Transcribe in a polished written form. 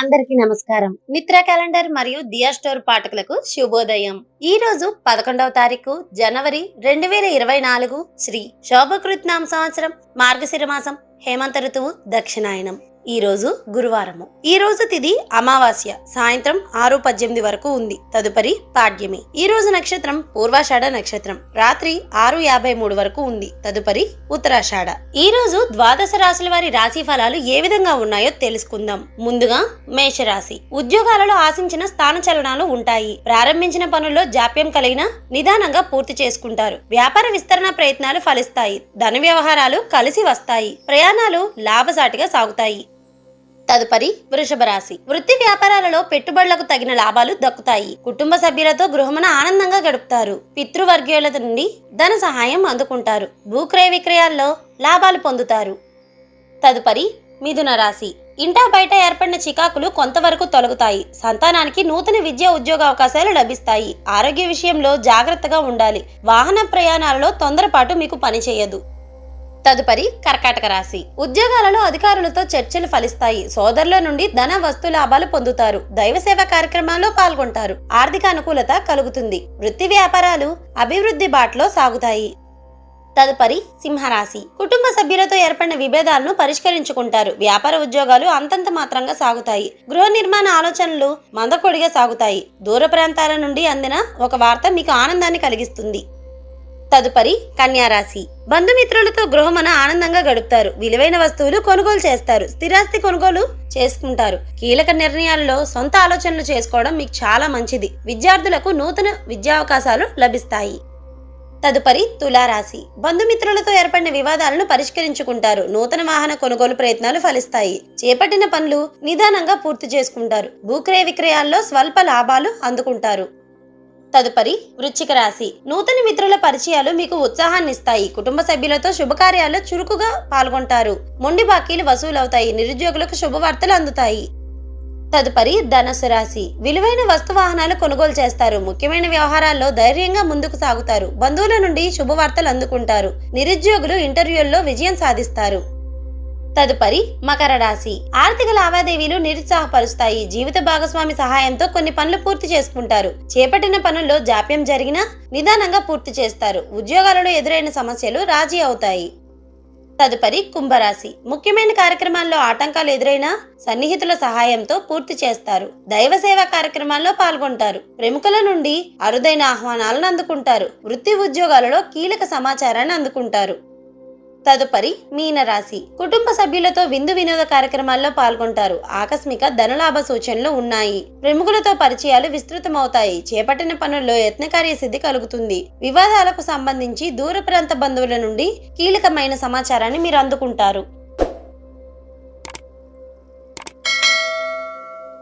అందరికీ నమస్కారం. మిత్ర క్యాలెండర్ మరియు దియా స్టోర్ పాఠకులకు శుభోదయం. ఈ రోజు 11వ తారీఖు జనవరి 2024 శ్రీ శోభకృత్నామ సంవత్సరం మార్గశిర మాసం హేమంత ఋతువు దక్షిణాయనం. ఈ రోజు గురువారము. ఈ రోజు తిథి అమావాస్య సాయంత్రం 6:18 వరకు ఉంది. తదుపరి పాడ్యమి. ఈ రోజు నక్షత్రం పూర్వాషాఢ నక్షత్రం రాత్రి 6:53 వరకు ఉంది. తదుపరి ఉత్తరాషాఢ. ఈ రోజు ద్వాదశ రాశుల వారి రాశి ఫలాలు ఏ విధంగా ఉన్నాయో తెలుసుకుందాం. ముందుగా మేషరాశి. ఉద్యోగాలలో ఆశించిన స్థాన చలనాలు ఉంటాయి. ప్రారంభించిన పనుల్లో జాప్యం కలిగిన నిదానంగా పూర్తి చేసుకుంటారు. వ్యాపార విస్తరణ ప్రయత్నాలు ఫలిస్తాయి. ధన వ్యవహారాలు కలిసి వస్తాయి. ప్రయాణాలు లాభసాటిగా సాగుతాయి. తదుపరి వృషభ రాశి. వృత్తి వ్యాపారాలలో పెట్టుబడులకు తగిన లాభాలు దక్కుతాయి. కుటుంబ సభ్యులతో గృహమున ఆనందంగా గడుపుతారు. పితృవర్గీయుల నుండి ధన సహాయం అందుకుంటారు. భూక్రయ విక్రయాల్లో లాభాలు పొందుతారు. తదుపరి మిథున రాశి. ఇంటా బయట ఏర్పడిన చికాకులు కొంతవరకు తొలగుతాయి. సంతానానికి నూతన విద్యా ఉద్యోగ అవకాశాలు లభిస్తాయి. ఆరోగ్య విషయంలో జాగ్రత్తగా ఉండాలి. వాహన ప్రయాణాలలో తొందరపాటు మీకు పనిచేయదు. తదుపరి కర్కాటక రాశి. ఉద్యోగాలలో అధికారులతో చర్చలు ఫలిస్తాయి. సోదరుల నుండి ధన వస్తు లాభాలు పొందుతారు. దైవ సేవా కార్యక్రమాల్లో పాల్గొంటారు. ఆర్థిక అనుకూలత కలుగుతుంది. వృత్తి వ్యాపారాలు అభివృద్ధి బాటలో సాగుతాయి. తదుపరి సింహరాశి. కుటుంబ సభ్యులతో ఏర్పడిన విభేదాలను పరిష్కరించుకుంటారు. వ్యాపార ఉద్యోగాలు అంతంత మాత్రంగా సాగుతాయి. గృహ నిర్మాణ ఆలోచనలు మందకొడిగా సాగుతాయి. దూర ప్రాంతాల నుండి అందిన ఒక వార్త మీకు ఆనందాన్ని కలిగిస్తుంది. తదుపరి కన్యారాశి. బంధుమిత్రులతో గృహమున ఆనందంగా గడుపుతారు. విలువైన వస్తువులు కొనుగోలు చేస్తారు. స్థిరాస్తి కొనుగోలు చేసుకుంటారు. కీలక నిర్ణయాల్లో సొంత ఆలోచనలు చేసుకోవడం మీకు చాలా మంచిది. విద్యార్థులకు నూతన విద్యావకాశాలు లభిస్తాయి. తదుపరి తులారాశి. బంధుమిత్రులతో ఏర్పడిన వివాదాలను పరిష్కరించుకుంటారు. నూతన వాహన కొనుగోలు ప్రయత్నాలు ఫలిస్తాయి. చేపట్టిన పనులు నిదానంగా పూర్తి చేసుకుంటారు. భూక్రయ విక్రయాల్లో స్వల్ప లాభాలు అందుకుంటారు. తదుపరి వృశ్చిక రాశి. నూతన మిత్రుల పరిచయాలు మీకు ఉత్సాహాన్ని ఇస్తాయి. కుటుంబ సభ్యులతో శుభకార్యాల్లో చురుకుగా పాల్గొంటారు. మొండి బాకీలు వసూలవుతాయి. నిరుద్యోగులకు శుభవార్తలు అందుతాయి. తదుపరి ధనుసు రాశి. విలువైన వస్తు వాహనాలు కొనుగోలు చేస్తారు. ముఖ్యమైన వ్యవహారాల్లో ధైర్యంగా ముందుకు సాగుతారు. బంధువుల నుండి శుభవార్తలు అందుకుంటారు. నిరుద్యోగులు ఇంటర్వ్యూల్లో విజయం సాధిస్తారు. తదుపరి మకర రాశి. ఆర్థిక లావాదేవీలు నిరుత్సాహపరుస్తాయి. జీవిత భాగస్వామి సహాయంతో కొన్ని పనులు పూర్తి చేసుకుంటారు. చేపట్టిన పనుల్లో జాప్యం జరిగినా నిదానంగా పూర్తి చేస్తారు. ఉద్యోగాలలో ఎదురైన సమస్యలు రాజీ అవుతాయి. తదుపరి కుంభరాశి. ముఖ్యమైన కార్యక్రమాల్లో ఆటంకాలు ఎదురైనా సన్నిహితుల సహాయంతో పూర్తి చేస్తారు. దైవ సేవా కార్యక్రమాల్లో పాల్గొంటారు. ప్రముఖుల నుండి అరుదైన ఆహ్వానాలను అందుకుంటారు. వృత్తి ఉద్యోగాలలో కీలక సమాచారాన్ని అందుకుంటారు. తదుపరి మీనరాశి. కుటుంబ సభ్యులతో విందు వినోద కార్యక్రమాల్లో పాల్గొంటారు. ఆకస్మిక ధనలాభ సూచనలు ఉన్నాయి. ప్రముఖులతో పరిచయాలు విస్తృతమవుతాయి. చేపట్టిన పనుల్లో యత్నకార్య సిద్ధి కలుగుతుంది. వివాదాలకు సంబంధించి దూర ప్రాంత బంధువుల నుండి కీలకమైన సమాచారాన్ని మీరు అందుకుంటారు.